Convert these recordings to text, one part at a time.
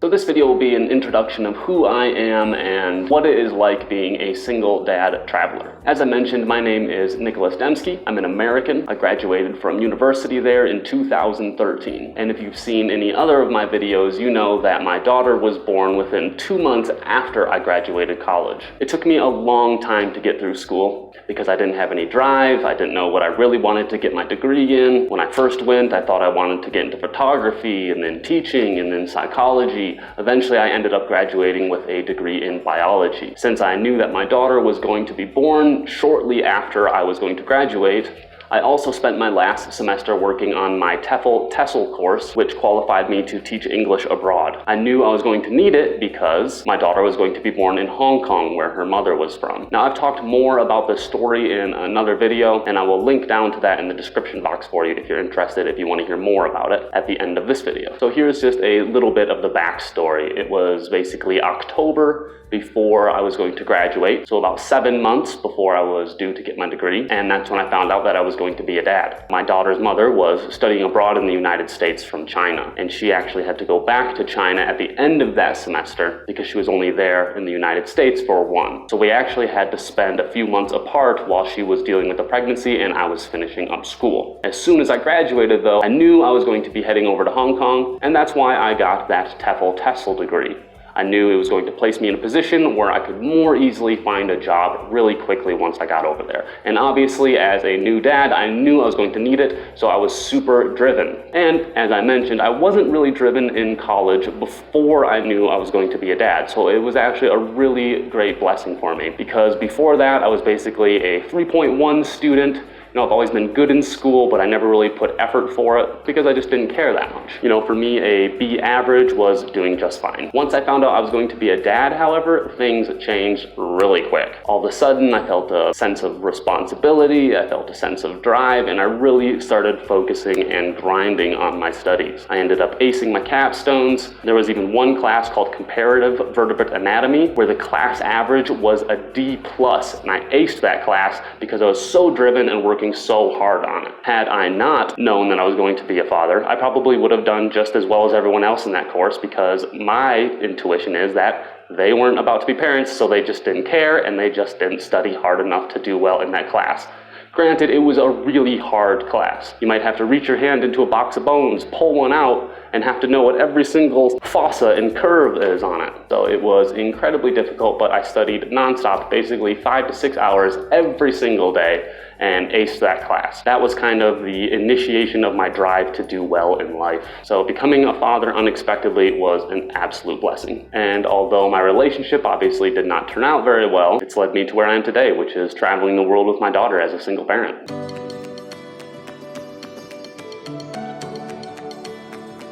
So this video will be an introduction of who I am and what it is like being a single dad traveler. As I mentioned, my name is Nicholas Dembski. I'm an American. I graduated from university there in 2013. And if you've seen any other of my videos, you know that my daughter was born within 2 months after I graduated college. It took me a long time to get through school because I didn't have any drive. I didn't know what I really wanted to get my degree in. When I first went, I thought I wanted to get into photography and then teaching and then psychology. Eventually, I ended up graduating with a degree in biology. Since I knew that my daughter was going to be born shortly after I was going to graduate, I also spent my last semester working on my TESOL course, which qualified me to teach English abroad. I knew I was going to need it because my daughter was going to be born in Hong Kong, where her mother was from. Now, I've talked more about this story in another video, and I will link down to that in the description box for you if you're interested, if you want to hear more about it at the end of this video. So here's just a little bit of the backstory. It was basically October before I was going to graduate, so about 7 months before I was due to get my degree, and that's when I found out that I was going to be a dad. My daughter's mother was studying abroad in the United States from China, and she actually had to go back to China at the end of that semester because she was only there in the United States for one. So we actually had to spend a few months apart while she was dealing with the pregnancy and I was finishing up school. As soon as I graduated though, I knew I was going to be heading over to Hong Kong, and that's why I got that TESOL degree. I knew it was going to place me in a position where I could more easily find a job really quickly once I got over there. And obviously, as a new dad, I knew I was going to need it, so I was super driven. And as I mentioned, I wasn't really driven in college before I knew I was going to be a dad. So it was actually a really great blessing for me because before that, I was basically a 3.1 student. You know, I've always been good in school, but I never really put effort for it because I just didn't care that much. You know, for me, a B average was doing just fine. Once I found out I was going to be a dad, however, things changed really quick. All of a sudden, I felt a sense of responsibility, I felt a sense of drive, and I really started focusing and grinding on my studies. I ended up acing my capstones. There was even one class called Comparative Vertebrate Anatomy, where the class average was a D+, and I aced that class because I was so driven and working so hard on it. Had I not known that I was going to be a father, I probably would have done just as well as everyone else in that course because my intuition is that they weren't about to be parents, so they just didn't care and they just didn't study hard enough to do well in that class. Granted, it was a really hard class. You might have to reach your hand into a box of bones, pull one out, and have to know what every single fossa and curve is on it. So it was incredibly difficult, but I studied nonstop, basically 5 to 6 hours every single day, and aced that class. That was kind of the initiation of my drive to do well in life. So becoming a father unexpectedly was an absolute blessing. And although my relationship obviously did not turn out very well, it's led me to where I am today, which is traveling the world with my daughter as a single parent.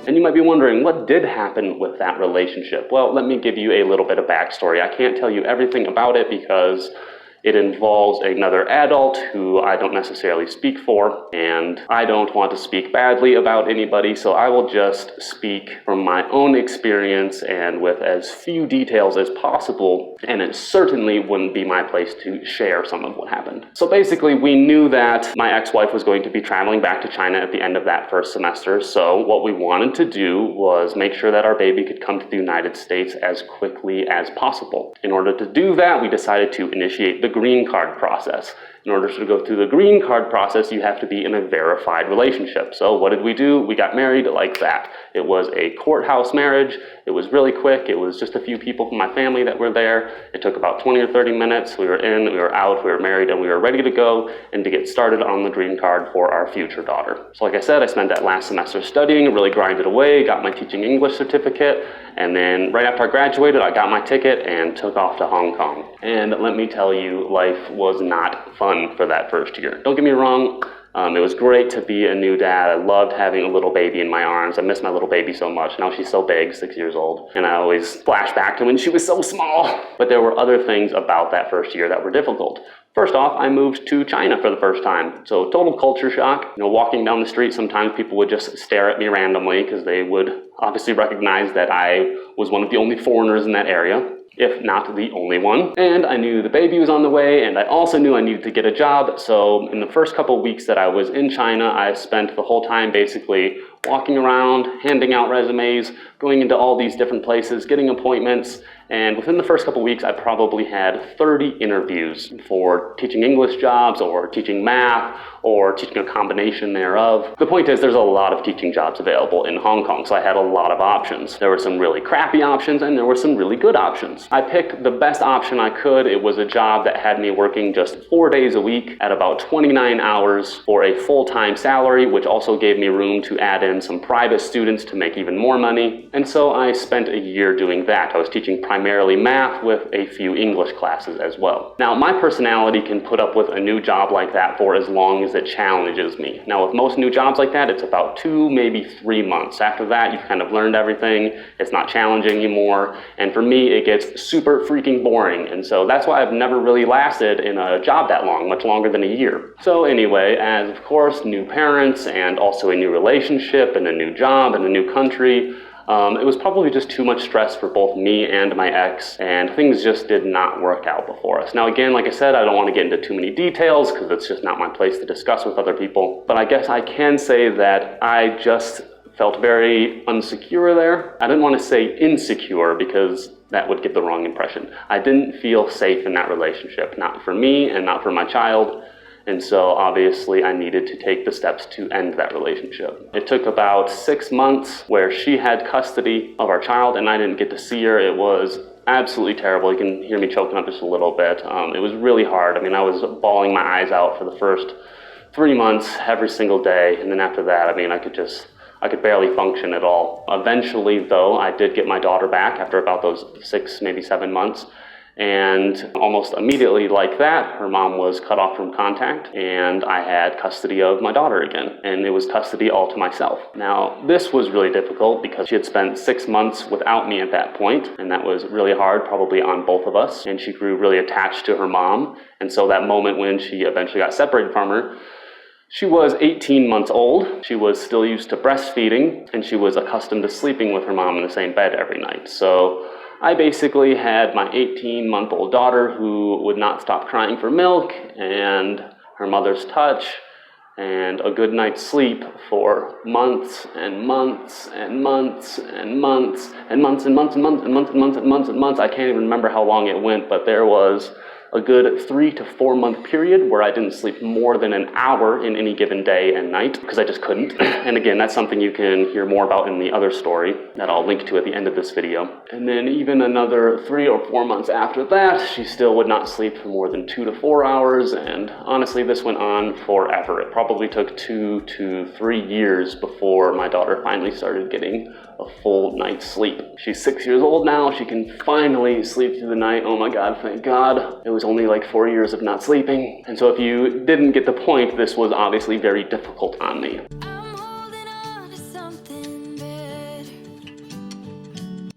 And you might be wondering, what did happen with that relationship? Well, let me give you a little bit of backstory. I can't tell you everything about it because it involves another adult who I don't necessarily speak for, and I don't want to speak badly about anybody, so I will just speak from my own experience and with as few details as possible, and it certainly wouldn't be my place to share some of what happened. So basically, we knew that my ex-wife was going to be traveling back to China at the end of that first semester, so what we wanted to do was make sure that our baby could come to the United States as quickly as possible. In order to do that, we decided to initiate the green card process. In order to go through the green card process, you have to be in a verified relationship. So what did we do? We got married like that. It was a courthouse marriage. It was really quick. It was just a few people from my family that were there. It took about 20 or 30 minutes. We were in, we were out, we were married, and we were ready to go and to get started on the green card for our future daughter. So like I said, I spent that last semester studying, really grinded away, got my teaching English certificate, and then right after I graduated, I got my ticket and took off to Hong Kong. And let me tell you, life was not fun for that first year. Don't get me wrong, it was great to be a new dad. I loved having a little baby in my arms. I miss my little baby so much. Now she's so big, 6 years old, and I always flash back to when she was so small. But there were other things about that first year that were difficult. First off, I moved to China for the first time. So total culture shock. You know, walking down the street, sometimes people would just stare at me randomly because they would obviously recognize that I was one of the only foreigners in that area, if not the only one. And I knew the baby was on the way, and I also knew I needed to get a job. So in the first couple of weeks that I was in China, I spent the whole time basically walking around, handing out resumes, going into all these different places, getting appointments. And within the first couple weeks, I probably had 30 interviews for teaching English jobs or teaching math or teaching a combination thereof. The point is, there's a lot of teaching jobs available in Hong Kong, so I had a lot of options. There were some really crappy options and there were some really good options. I picked the best option I could. It was a job that had me working just 4 days a week at about 29 hours for a full-time salary, which also gave me room to add in some private students to make even more money. And so I spent a year doing that. I was teaching primarily math with a few English classes as well. Now, my personality can put up with a new job like that for as long as it challenges me. Now, with most new jobs like that, it's about 2, maybe 3 months. After that, you've kind of learned everything. It's not challenging anymore. And for me, it gets super freaking boring. And so that's why I've never really lasted in a job that long, much longer than a year. So anyway, as of course, new parents and also a new relationship and a new job and a new country, it was probably just too much stress for both me and my ex, and things just did not work out before us. Now again, like I said, I don't want to get into too many details because it's just not my place to discuss with other people, but I guess I can say that I just felt very insecure there. I didn't want to say insecure because that would give the wrong impression. I didn't feel safe in that relationship, not for me and not for my child. And so obviously I needed to take the steps to end that relationship. It took about 6 months where she had custody of our child and I didn't get to see her. It was absolutely terrible. You can hear me choking up just a little bit. It was really hard. I mean, I was bawling my eyes out for the first 3 months every single day. And then after that, I mean, I could barely function at all. Eventually though, I did get my daughter back after about those 6, maybe 7 months. And almost immediately like that, her mom was cut off from contact and I had custody of my daughter again. And it was custody all to myself. Now, this was really difficult because she had spent 6 months without me at that point, and that was really hard, probably on both of us. And she grew really attached to her mom. And so that moment when she eventually got separated from her, she was 18 months old, she was still used to breastfeeding, and she was accustomed to sleeping with her mom in the same bed every night. So I basically had my 18-month-old daughter who would not stop crying for milk and her mother's touch and a good night's sleep for months and months and months and months and months and months and months and months and months and months and months. I can't even remember how long it went, but there was a good 3 to 4 month period where I didn't sleep more than an hour in any given day and night because I just couldn't. And again, that's something you can hear more about in the other story that I'll link to at the end of this video. And then even another 3 or 4 months after that, she still would not sleep for more than 2 to 4 hours. And honestly, this went on forever. It probably took 2 to 3 years before my daughter finally started getting a full night's sleep. She's 6 years old now. She can finally sleep through the night. Oh my God, thank God. It was only like 4 years of not sleeping. And so if you didn't get the point, this was obviously very difficult on me.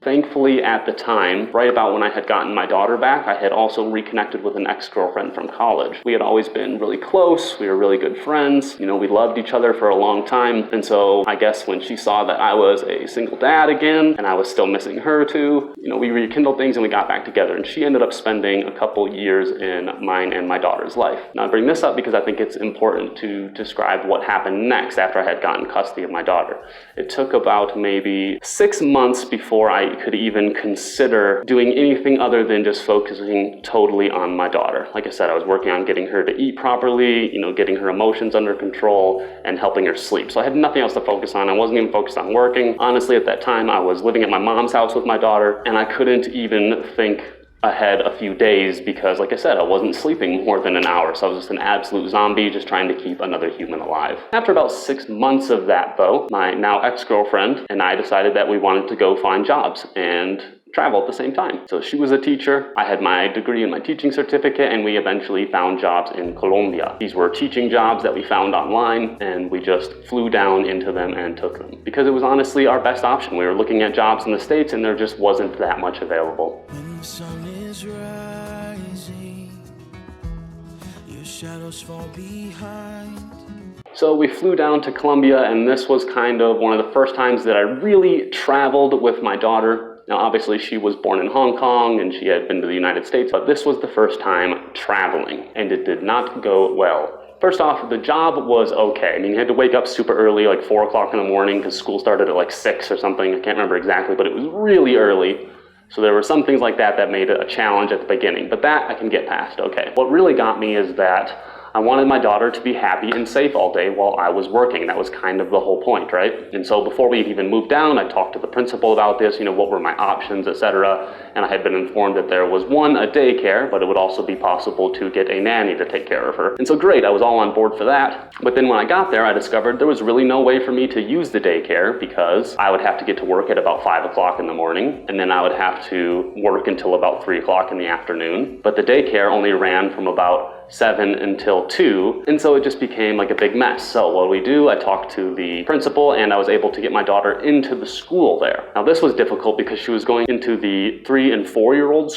Thankfully, at the time, right about when I had gotten my daughter back, I had also reconnected with an ex-girlfriend from college. We had always been really close. We were really good friends. You know, we loved each other for a long time. And so I guess when she saw that I was a single dad again, and I was still missing her too, you know, we rekindled things and we got back together. And she ended up spending a couple years in mine and my daughter's life. Now, I bring this up because I think it's important to describe what happened next after I had gotten custody of my daughter. It took about maybe 6 months before I could even consider doing anything other than just focusing totally on my daughter. Like I said, I was working on getting her to eat properly, you know, getting her emotions under control and helping her sleep. So I had nothing else to focus on. I wasn't even focused on working. Honestly, at that time, I was living at my mom's house with my daughter and I couldn't even think ahead a few days because, like I said, I wasn't sleeping more than an hour. So I was just an absolute zombie just trying to keep another human alive. After about 6 months of that though, my now ex-girlfriend and I decided that we wanted to go find jobs and travel at the same time. So she was a teacher, I had my degree and my teaching certificate, and we eventually found jobs in Colombia. These were teaching jobs that we found online, and we just flew down into them and took them. Because it was honestly our best option. We were looking at jobs in the States and there just wasn't that much available. When the sun is rising, your shadows fall behind. So we flew down to Colombia, and this was kind of one of the first times that I really traveled with my daughter. Now, obviously, she was born in Hong Kong and she had been to the United States, but this was the first time traveling, and it did not go well First off, the job was okay. I mean, you had to wake up super early, like 4 o'clock in the morning, because school started at like 6 or something. I can't remember exactly, but it was really early. So there were some things like that that made it a challenge at the beginning, but that I can get past, okay. What really got me is that I wanted my daughter to be happy and safe all day while I was working. That was kind of the whole point, right? And so before we even moved down, I talked to the principal about this, what were my options, etc. And I had been informed that there was one, a daycare, but it would also be possible to get a nanny to take care of her. And so great, I was all on board for that. But then when I got there, I discovered there was really no way for me to use the daycare because I would have to get to work at about 5 o'clock in the morning, and then I would have to work until about 3 o'clock in the afternoon. But the daycare only ran from about 7 until 2, and so it just became like a big mess. So what do? I talked to the principal and I was able to get my daughter into the school there. Now this was difficult because she was going into the 3 and 4-year-old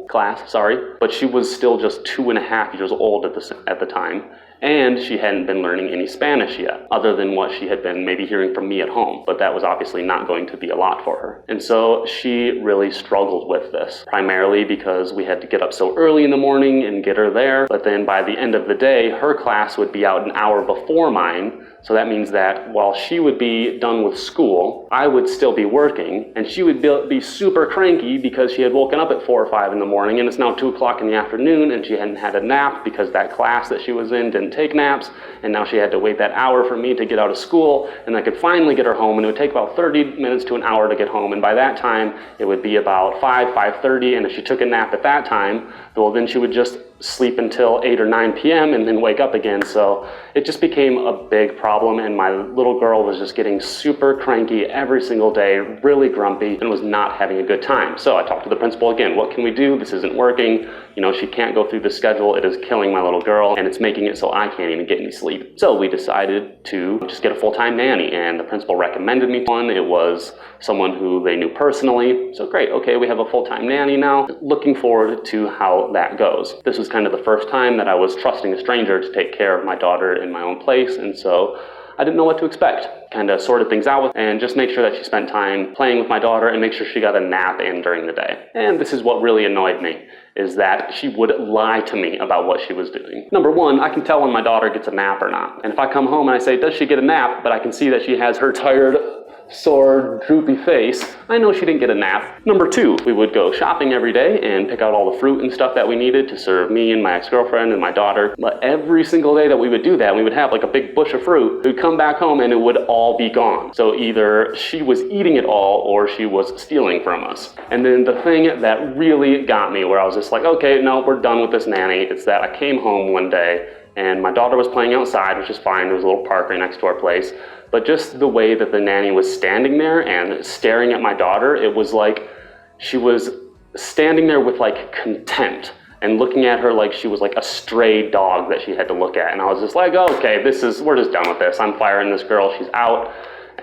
class, but she was still just 2.5 years old at the time. And she hadn't been learning any Spanish yet, other than what she had been maybe hearing from me at home. But that was obviously not going to be a lot for her. And so she really struggled with this, primarily because we had to get up so early in the morning and get her there. But then by the end of the day, her class would be out an hour before mine. So that means that while she would be done with school, I would still be working, and she would be super cranky because she had woken up at 4 or 5 in the morning, and it's now 2 o'clock in the afternoon, and she hadn't had a nap because that class that she was in didn't take naps, and now she had to wait that hour for me to get out of school, and I could finally get her home, and it would take about 30 minutes to an hour to get home, and by that time, it would be about 5:30, and if she took a nap at that time, well, then she would just sleep until 8 or 9 p.m. and then wake up again. So it just became a big problem, and my little girl was just getting super cranky every single day, really grumpy, and was not having a good time. So I talked to the principal again. What can we do? This isn't working. She can't go through the schedule. It is killing my little girl, and it's making it so I can't even get any sleep. So we decided to just get a full-time nanny, and the principal recommended me one. It was someone who they knew personally. So great, okay, we have a full-time nanny now. Looking forward to how that goes. This was kind of the first time that I was trusting a stranger to take care of my daughter in my own place, and so I didn't know what to expect. Kind of sorted things out and just make sure that she spent time playing with my daughter and make sure she got a nap in during the day. And this is what really annoyed me, is that she would lie to me about what she was doing. Number one, I can tell when my daughter gets a nap or not. And if I come home and I say, does she get a nap? But I can see that she has her tired, sore, droopy face, I know she didn't get a nap. Number two, we would go shopping every day and pick out all the fruit and stuff that we needed to serve me and my ex-girlfriend and my daughter. But every single day that we would do that, we would have like a big bush of fruit. We'd come back home and it would all be gone. So either she was eating it all or she was stealing from us. And then the thing that really got me, where I was just like, okay, no, we're done with this nanny, it's that I came home one day and my daughter was playing outside, which is fine. There was a little park right next to our place. But just the way that the nanny was standing there and staring at my daughter, it was like she was standing there with like contempt and looking at her like she was like a stray dog that she had to look at. And I was just like, oh, okay, we're just done with this. I'm firing this girl, she's out.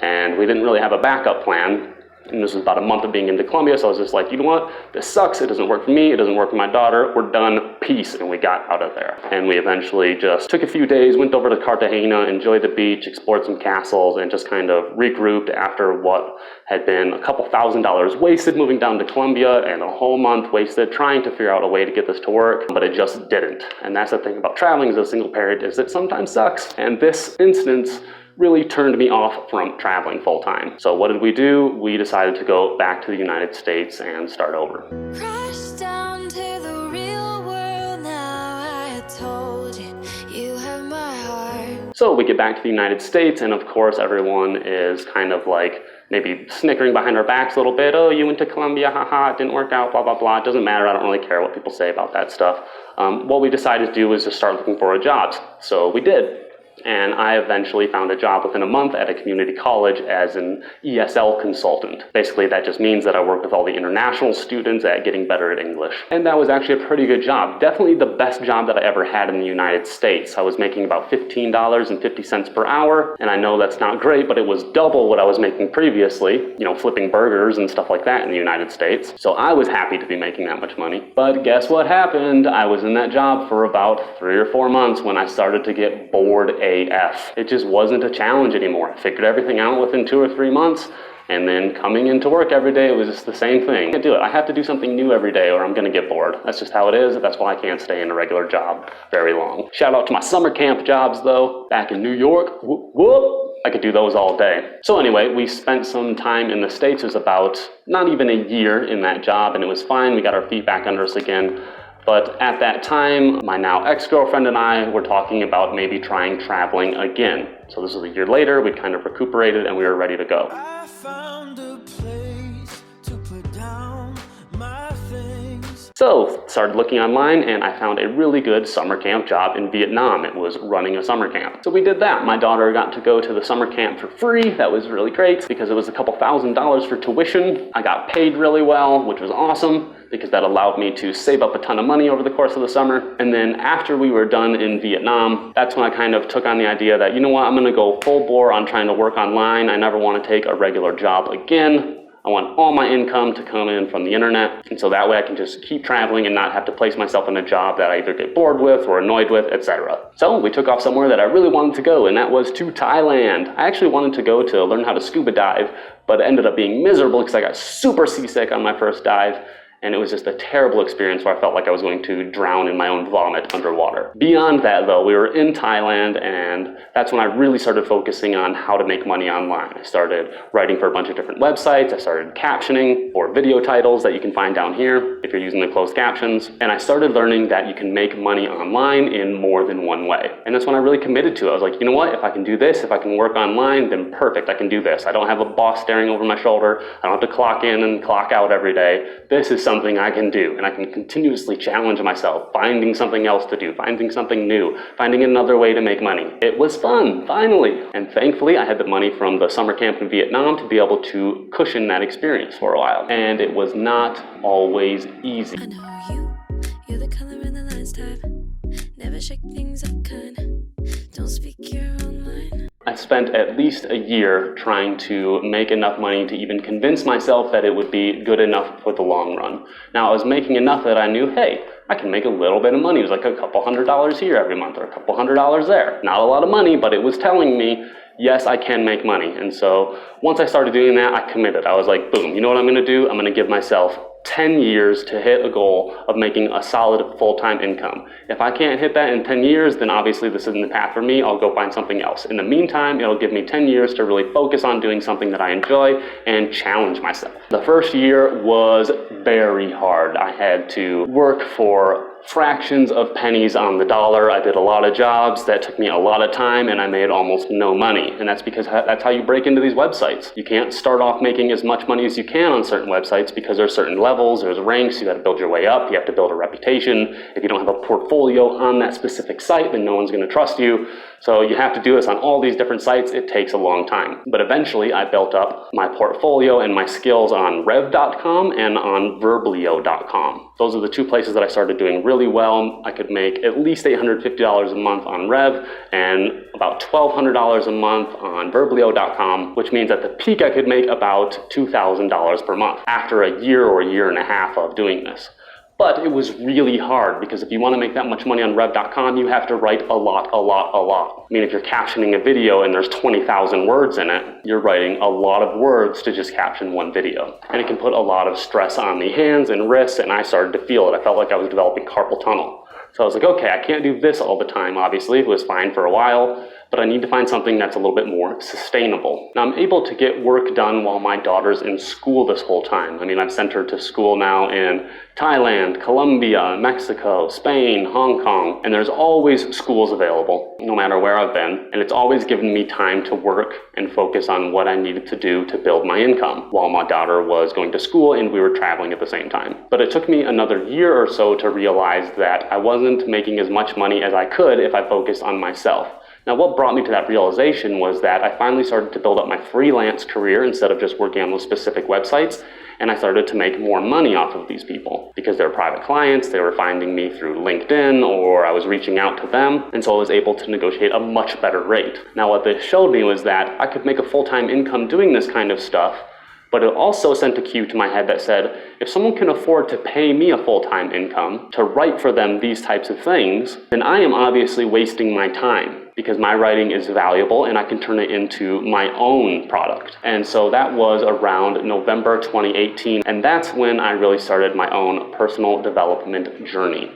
And we didn't really have a backup plan. And this was about a month of being into Colombia, so I was just like, you know what? This sucks. It doesn't work for me. It doesn't work for my daughter. We're done. Peace. And we got out of there. And we eventually just took a few days, went over to Cartagena, enjoyed the beach, explored some castles, and just kind of regrouped after what had been a couple $1,000s wasted moving down to Colombia and a whole month wasted trying to figure out a way to get this to work, but it just didn't. And that's the thing about traveling as a single parent, is it sometimes sucks. And this instance really turned me off from traveling full-time. So what did we do? We decided to go back to the United States and start over. Crash down to the real world now. I had told you, you have my heart. So we get back to the United States, and of course everyone is kind of like maybe snickering behind our backs a little bit. Oh, you went to Colombia, haha, it didn't work out, blah, blah, blah. It doesn't matter, I don't really care what people say about that stuff. What we decided to do was just start looking for jobs. So we did. And I eventually found a job within a month at a community college as an ESL consultant. Basically, that just means that I worked with all the international students at getting better at English. And that was actually a pretty good job. Definitely the best job that I ever had in the United States. I was making about $15.50 per hour. And I know that's not great, but it was double what I was making previously, flipping burgers and stuff like that in the United States. So I was happy to be making that much money. But guess what happened? I was in that job for about 3 or 4 months when I started to get bored AF. It just wasn't a challenge anymore. I figured everything out within 2 or 3 months, And then coming into work every day, it was just the same thing. I can't do it. I have to do something new every day or I'm gonna get bored. That's just how it is. That's why I can't stay in a regular job very long. Shout out to my summer camp jobs though, back in New York. Whoop, whoop. I could do those all day. So anyway, we spent some time in the States. It was about not even a year in that job, and it was fine. We got our feet back under us again. But at that time, my now ex-girlfriend and I were talking about maybe trying traveling again. So this was a year later, we'd kind of recuperated and we were ready to go. I found a place to put down my things. So started looking online and I found a really good summer camp job in Vietnam. It was running a summer camp. So we did that. My daughter got to go to the summer camp for free. That was really great because it was a couple $1,000s for tuition. I got paid really well, which was awesome, because that allowed me to save up a ton of money over the course of the summer. And then after we were done in Vietnam, that's when I kind of took on the idea that, you know what, I'm gonna go full bore on trying to work online. I never wanna take a regular job again. I want all my income to come in from the internet. And so that way I can just keep traveling and not have to place myself in a job that I either get bored with or annoyed with, etc. So we took off somewhere that I really wanted to go, and that was to Thailand. I actually wanted to go to learn how to scuba dive, but it ended up being miserable because I got super seasick on my first dive. And it was just a terrible experience where I felt like I was going to drown in my own vomit underwater. Beyond that though, we were in Thailand, and that's when I really started focusing on how to make money online. I started writing for a bunch of different websites. I started captioning for video titles that you can find down here if you're using the closed captions. And I started learning that you can make money online in more than one way. And that's when I really committed to it. I was like, you know what, if I can do this, if I can work online, then perfect, I can do this. I don't have a boss staring over my shoulder. I don't have to clock in and clock out every day. This is something I can do, and I can continuously challenge myself, finding something else to do, finding something new, finding another way to make money. It was fun, finally. And thankfully, I had the money from the summer camp in Vietnam to be able to cushion that experience for a while. And it was not always easy. I know you're the color in the lines type. Never shake things up kind. Don't speak your own mind. I spent at least a year trying to make enough money to even convince myself that it would be good enough for the long run. Now, I was making enough that I knew, hey, I can make a little bit of money. It was like a couple $100s here every month or a couple $100s there. Not a lot of money, but it was telling me, yes, I can make money. And so once I started doing that, I committed. I was like, boom, you know what I'm gonna do? I'm gonna give myself 10 years to hit a goal of making a solid full-time income. If I can't hit that in 10 years, then obviously this isn't the path for me. I'll go find something else. In the meantime, it'll give me 10 years to really focus on doing something that I enjoy and challenge myself. The first year was very hard. I had to work for fractions of pennies on the dollar. I did a lot of jobs that took me a lot of time, and I made almost no money. And that's because that's how you break into these websites. You can't start off making as much money as you can on certain websites because there's certain levels, there's ranks, you got to build your way up, you have to build a reputation. If you don't have a portfolio on that specific site, then no one's going to trust you. So you have to do this on all these different sites. It takes a long time. But eventually I built up my portfolio and my skills on rev.com and on verblio.com. Those are the two places that I started doing really well. I could make at least $850 a month on Rev and about $1,200 a month on verblio.com, which means at the peak I could make about $2,000 per month after a year or a year and a half of doing this. But it was really hard because if you want to make that much money on rev.com, you have to write a lot. I mean, if you're captioning a video and there's 20,000 words in it, you're writing a lot of words to just caption one video. And it can put a lot of stress on the hands and wrists, and I started to feel it. I felt like I was developing carpal tunnel. So I was like, okay, I can't do this all the time, obviously. It was fine for a while, but I need to find something that's a little bit more sustainable. Now, I'm able to get work done while my daughter's in school this whole time. I mean, I've sent her to school now in Thailand, Colombia, Mexico, Spain, Hong Kong, and there's always schools available, no matter where I've been, and it's always given me time to work and focus on what I needed to do to build my income while my daughter was going to school and we were traveling at the same time. But it took me another year or so to realize that I wasn't making as much money as I could if I focused on myself. Now, what brought me to that realization was that I finally started to build up my freelance career instead of just working on those specific websites, and I started to make more money off of these people because they're private clients. They were finding me through LinkedIn, or I was reaching out to them, and so I was able to negotiate a much better rate. Now, what this showed me was that I could make a full-time income doing this kind of stuff, but it also sent a cue to my head that said, if someone can afford to pay me a full-time income to write for them these types of things, then I am obviously wasting my time. because my writing is valuable and I can turn it into my own product. And so that was around November 2018, and that's when I really started my own personal development journey.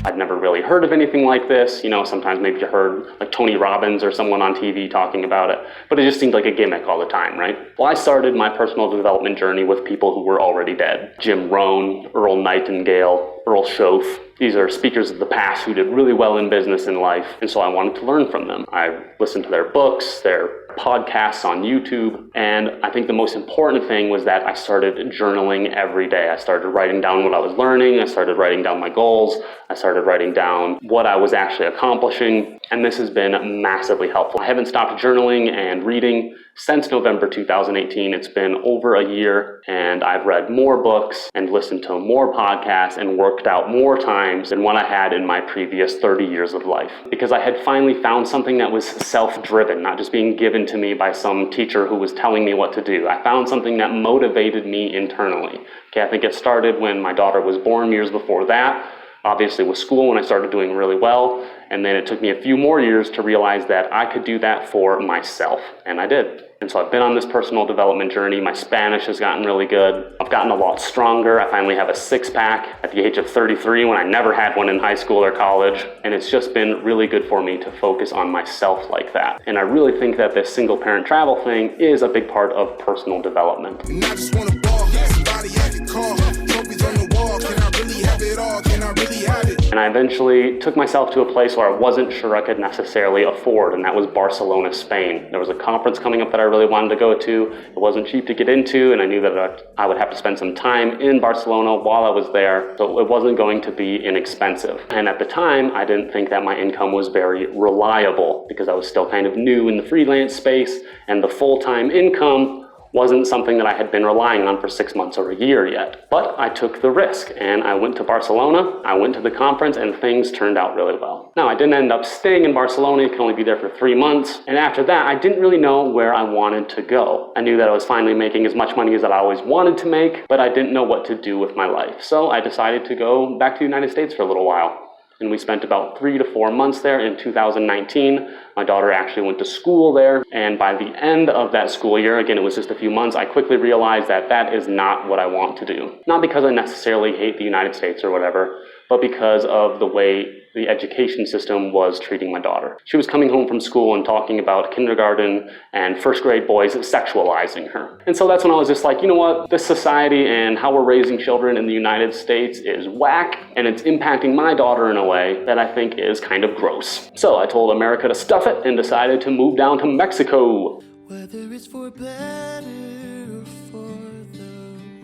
I'd never really heard of anything like this. You know, sometimes maybe you heard like Tony Robbins or someone on TV talking about it, but it just seemed like a gimmick all the time, right? Well, I started my personal development journey with people who were already dead. Jim Rohn, Earl Nightingale, Earl Shoaff. These are speakers of the past who did really well in business and life, and so I wanted to learn from them. I listened to their books, their podcasts on YouTube, and I think the most important thing was that I started journaling every day. I started writing down what I was learning, I started writing down my goals, I started writing down what I was actually accomplishing, and this has been massively helpful. I haven't stopped journaling and reading since November 2018. It's been over a year, and I've read more books and listened to more podcasts and worked out more times than what I had in my previous 30 years of life. Because I had finally found something that was self-driven, not just being given to me by some teacher who was telling me what to do. I found something that motivated me internally. Okay, I think it started when my daughter was born, years before that. Obviously with school, when I started doing really well, and then it took me a few more years to realize that I could do that for myself, and I did. And so I've been on this personal development journey. My Spanish has gotten really good. I've gotten a lot stronger. I finally have a six-pack at the age of 33 when I never had one in high school or college, and it's just been really good for me to focus on myself like that. And I really think that this single-parent travel thing is a big part of personal development. And I just wanna ball, somebody I can call. Trophies on the wall, can I really have it all? Can I really have it? And I eventually took myself to a place where I wasn't sure I could necessarily afford, and that was Barcelona, Spain. There was a conference coming up that I really wanted to go to. It wasn't cheap to get into, and I knew that I would have to spend some time in Barcelona while I was there, so it wasn't going to be inexpensive. And at the time, I didn't think that my income was very reliable because I was still kind of new in the freelance space, and the full-time income wasn't something that I had been relying on for 6 months or a year yet. But I took the risk, and I went to Barcelona, I went to the conference, and things turned out really well. Now, I didn't end up staying in Barcelona. You can only be there for 3 months. And after that, I didn't really know where I wanted to go. I knew that I was finally making as much money as I always wanted to make, but I didn't know what to do with my life. So I decided to go back to the United States for a little while. And we spent about 3 to 4 months there in 2019. My daughter actually went to school there, and by the end of that school year, again, it was just a few months, I quickly realized that that is not what I want to do. Not because I necessarily hate the United States or whatever, but because of the way the education system was treating my daughter. She was coming home from school and talking about kindergarten and first grade boys sexualizing her. And so that's when I was just like, you know what, this society and how we're raising children in the United States is whack, and it's impacting my daughter in a way that I think is kind of gross. So I told America to stuff it and decided to move down to Mexico. Whether it's for better or for the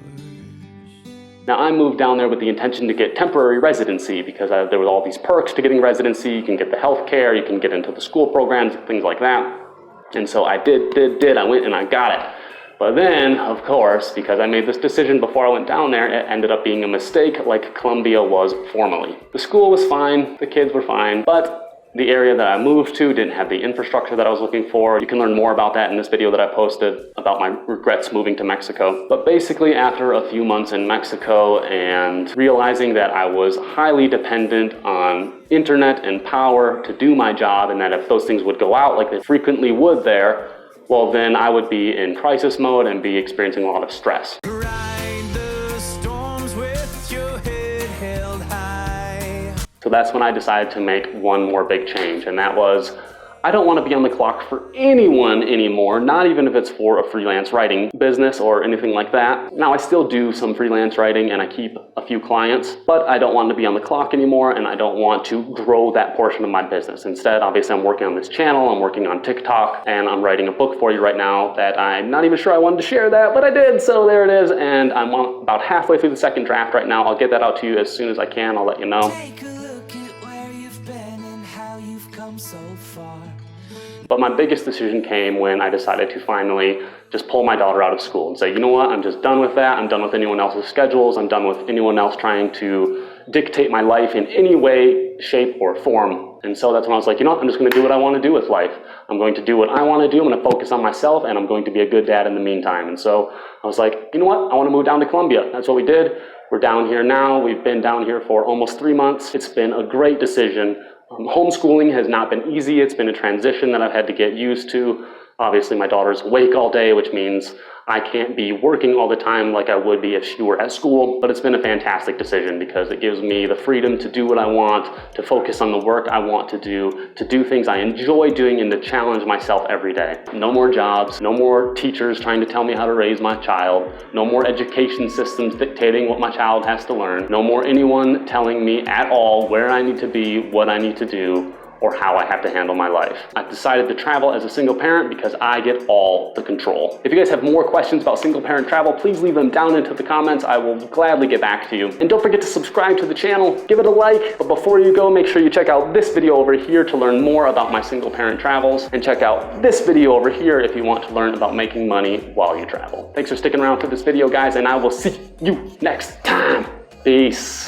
worse. Now, I moved down there with the intention to get temporary residency because there were all these perks to getting residency. You can get the health care, you can get into the school programs, things like that. And so I did. I went and I got it. But then, of course, because I made this decision before I went down there, it ended up being a mistake like Colombia was formerly. The school was fine, the kids were fine, but the area that I moved to didn't have the infrastructure that I was looking for. You can learn more about that in this video that I posted about my regrets moving to Mexico. But basically, after a few months in Mexico and realizing that I was highly dependent on internet and power to do my job, and that if those things would go out like they frequently would there, well, then I would be in crisis mode and be experiencing a lot of stress. Ride the storms with your head held high. So that's when I decided to make one more big change, and that was, I don't want to be on the clock for anyone anymore, not even if it's for a freelance writing business or anything like that. Now, I still do some freelance writing and I keep a few clients, but I don't want to be on the clock anymore, and I don't want to grow that portion of my business. Instead, obviously, I'm working on this channel, I'm working on TikTok, and I'm writing a book for you right now that I'm not even sure I wanted to share that, but I did, so there it is, and I'm about halfway through the second draft right now. I'll get that out to you as soon as I can. I'll let you know. Take a look at where you've been and how you've come so far. But my biggest decision came when I decided to finally just pull my daughter out of school and say, you know what, I'm just done with that. I'm done with anyone else's schedules. I'm done with anyone else trying to dictate my life in any way, shape, or form. And so that's when I was like, you know what, I'm just going to do what I want to do with life. I'm going to do what I want to do. I'm going to focus on myself, and I'm going to be a good dad in the meantime. And so I was like, you know what, I want to move down to Colombia. That's what we did. We're down here now. We've been down here for almost 3 months. It's been a great decision. Homeschooling has not been easy. It's been a transition that I've had to get used to. Obviously, my daughter's awake all day, which means I can't be working all the time like I would be if she were at school, but it's been a fantastic decision because it gives me the freedom to do what I want, to focus on the work I want to do things I enjoy doing, and to challenge myself every day. No more jobs, no more teachers trying to tell me how to raise my child, no more education systems dictating what my child has to learn, no more anyone telling me at all where I need to be, what I need to do, or how I have to handle my life. I've decided to travel as a single parent because I get all the control. If you guys have more questions about single parent travel, please leave them down into the comments. I will gladly get back to you. And don't forget to subscribe to the channel, give it a like, but before you go, make sure you check out this video over here to learn more about my single parent travels, and check out this video over here if you want to learn about making money while you travel. Thanks for sticking around for this video, guys, and I will see you next time. Peace.